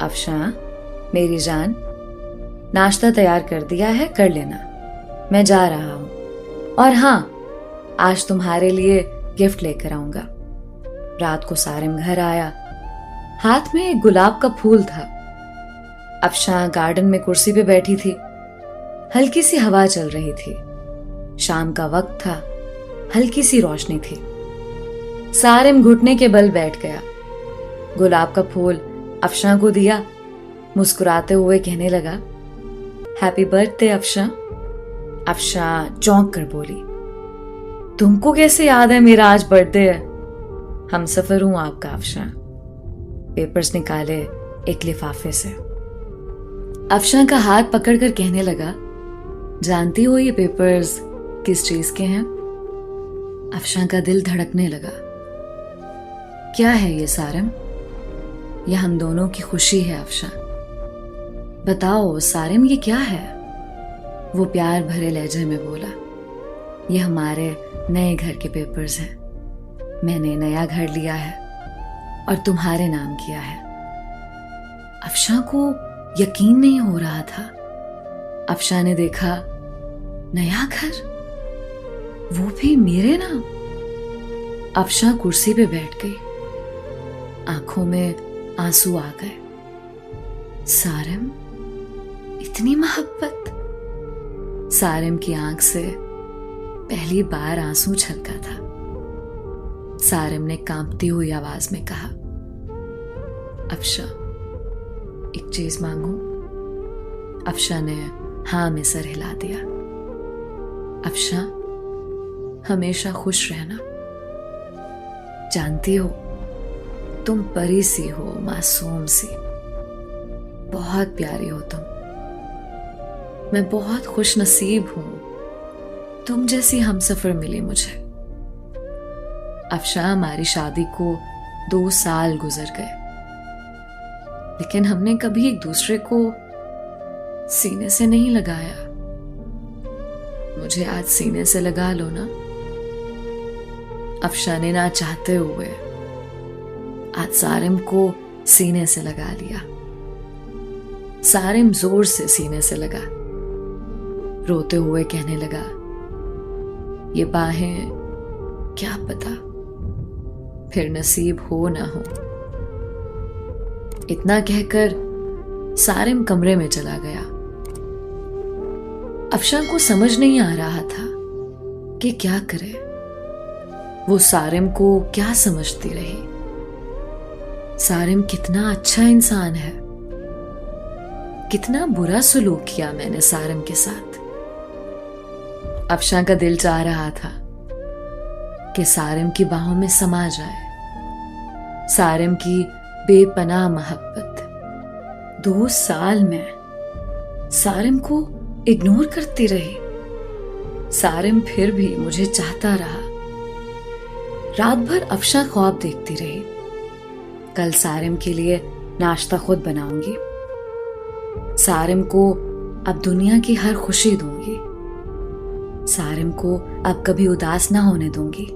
अफशा, मेरी जान, नाश्ता तैयार कर दिया है, कर लेना, मैं जा रहा हूं। और हाँ, आज तुम्हारे लिए गिफ्ट लेकर आऊंगा। रात को सारिम घर आया, हाथ में एक गुलाब का फूल था। अफशा गार्डन में कुर्सी पे बैठी थी, हल्की सी हवा चल रही थी। शाम का वक्त था, हल्की सी रोशनी थी। सारिम घुटने के बल बैठ गया, गुलाब का फूल अफशा को दिया, मुस्कुराते हुए कहने लगा, हैप्पी बर्थडे अफशा। अफशा चौंक कर बोली, तुमको कैसे याद है मेरा आज बर्थडे है? हमसफर हूं आपका अफशा। पेपर्स निकाले एक लिफाफे से। अफशा का हाथ पकड़कर कहने लगा, जानती हो ये पेपर्स किस चीज के हैं? अफशा का दिल धड़कने लगा। क्या है ये सारिम? यह हम दोनों की खुशी है अफशा। बताओ सारिम, ये क्या है? वो प्यार भरे लहजे में बोला, ये हमारे नए घर के पेपर्स हैं। मैंने नया घर लिया है और तुम्हारे नाम किया है। अफशा को यकीन नहीं हो रहा था। अफशा ने देखा, नया घर, वो भी मेरे नाम। अफशा कुर्सी पे बैठ गई, आंखों में आंसू आ गए। सारिम, इतनी मोहब्बत। सारिम की आंख से पहली बार आंसू छलका था। सारिम ने कांपती हुई आवाज में कहा, अफशा, एक चीज मांगू? अफशा ने हाँ में सर हिला दिया। अफशा, हमेशा खुश रहना। जानती हो, तुम परी सी हो, मासूम सी, बहुत प्यारी हो तुम। मैं बहुत खुश नसीब हूं, तुम जैसी हमसफर मिली मुझे। अफशा, हमारी शादी को 2 साल गुजर गए, लेकिन हमने कभी एक दूसरे को सीने से नहीं लगाया। मुझे आज सीने से लगा लो ना। अफशा ने ना चाहते हुए आज सारिम को सीने से लगा लिया। सारिम जोर से सीने से लगा, रोते हुए कहने लगा, ये बाहें, क्या पता फिर नसीब हो ना हो। इतना कहकर सारिम कमरे में चला गया। अफशा को समझ नहीं आ रहा था कि क्या करे। वो सारिम को क्या समझती रही? सारिम कितना अच्छा इंसान है, कितना बुरा सलूक किया मैंने सारिम के साथ। अफशा का दिल चाह रहा था कि सारिम की बाहों में समा जाए। सारिम की बेपनाह मोहब्बत। 2 साल में सारिम को इग्नोर करती रही। सारिम फिर भी मुझे चाहता रहा। रात भर अफशा ख्वाब देखती रही, कल सारिम के लिए नाश्ता खुद बनाऊंगी, सारिम को अब दुनिया की हर खुशी दूंगी, सारिम को अब कभी उदास ना होने दूंगी।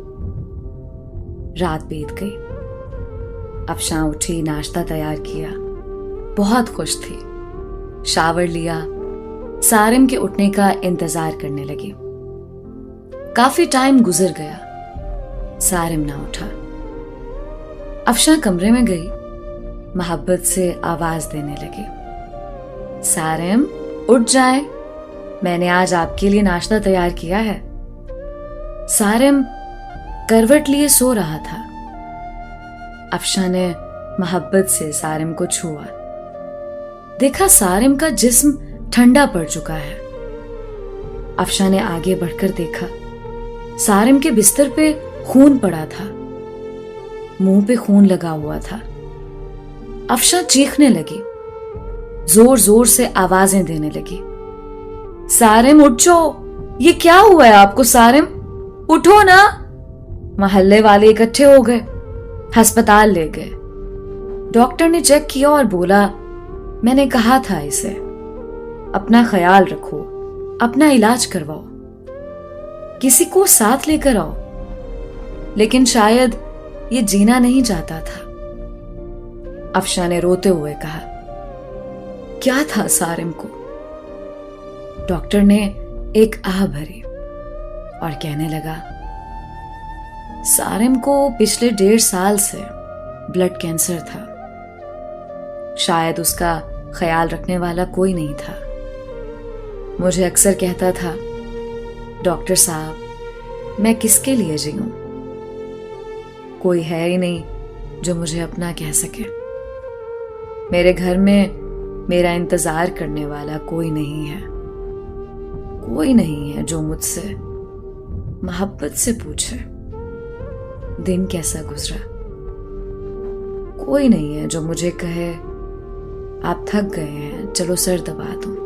रात बीत गई। अफशा उठी, नाश्ता तैयार किया, बहुत खुश थी। शावर लिया, सारिम के उठने का इंतजार करने लगी। काफी टाइम गुजर गया, सारिम ना उठा। अफशा कमरे में गई, मोहब्बत से आवाज देने लगी, सारिम उठ जाए, मैंने आज आपके लिए नाश्ता तैयार किया है। सारिम करवट लिए सो रहा था। अफशा ने मोहब्बत से सारिम को छुआ, देखा सारिम का जिस्म ठंडा पड़ चुका है। अफशा ने आगे बढ़कर देखा, सारिम के बिस्तर पे खून पड़ा था, मुंह पे खून लगा हुआ था। अफशा चीखने लगी, जोर जोर से आवाजें देने लगी, सारिम उठ जाओ, ये क्या हुआ है आपको? सारिम उठो ना। मोहल्ले वाले इकट्ठे हो गए, अस्पताल ले गए। डॉक्टर ने चेक किया और बोला, मैंने कहा था इसे अपना ख्याल रखो, अपना इलाज करवाओ, किसी को साथ लेकर आओ, लेकिन शायद ये जीना नहीं चाहता था। अफशा ने रोते हुए कहा, क्या था सारिम को? डॉक्टर ने एक आह भरी और कहने लगा, सारिम को पिछले 1.5 साल से ब्लड कैंसर था। शायद उसका ख्याल रखने वाला कोई नहीं था। मुझे अक्सर कहता था, डॉक्टर साहब, मैं किसके लिए जीऊं? कोई है ही नहीं जो मुझे अपना कह सके। मेरे घर में मेरा इंतजार करने वाला कोई नहीं है। कोई नहीं है जो मुझसे मोहब्बत से पूछे दिन कैसा गुजरा। कोई नहीं है जो मुझे कहे, आप थक गए हैं, चलो सर दबा दो।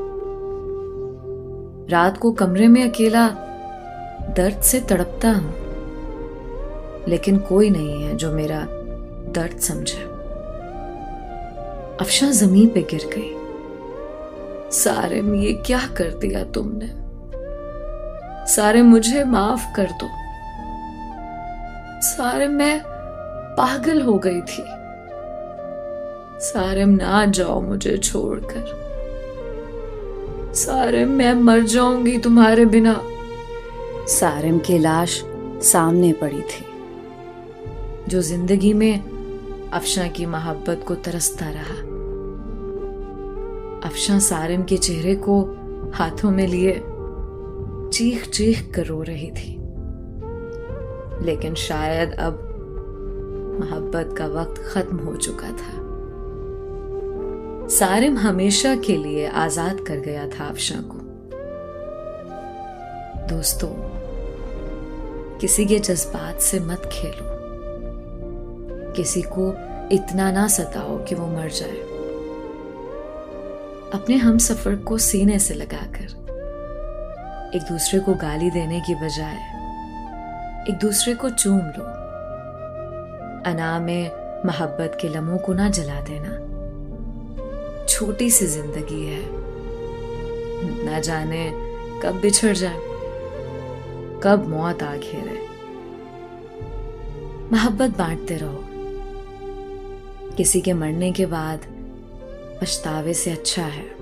रात को कमरे में अकेला दर्द से तड़पता हूं, लेकिन कोई नहीं है जो मेरा दर्द समझे। अफशा जमीन पे गिर गई। सारिम, ये क्या कर दिया तुमने? सारिम, मुझे माफ कर दो। सारिम, मैं पागल हो गई थी। सारिम, ना जाओ मुझे छोड़कर। सारिम, मैं मर जाऊंगी तुम्हारे बिना। सारिम की लाश सामने पड़ी थी, जो जिंदगी में अफशा की मोहब्बत को तरसता रहा। अफशा सारिम के चेहरे को हाथों में लिए चीख चीख कर रो रही थी, लेकिन शायद अब मोहब्बत का वक्त खत्म हो चुका था। सारिम हमेशा के लिए आजाद कर गया था अफशा को। दोस्तों, किसी के जज्बात से मत खेलो। किसी को इतना ना सताओ कि वो मर जाए। अपने हम सफर को सीने से लगाकर एक दूसरे को गाली देने की बजाय एक दूसरे को चूम लो। अना में मोहब्बत के लम्हों को ना जला देना। छोटी सी जिंदगी है, ना जाने कब बिछड़ जाए, कब मौत आ घेरे। मोहब्बत बांटते रहो। किसी के मरने के बाद पछतावे से अच्छा है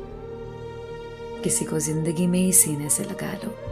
किसी को जिंदगी में ही सीने से लगा लो।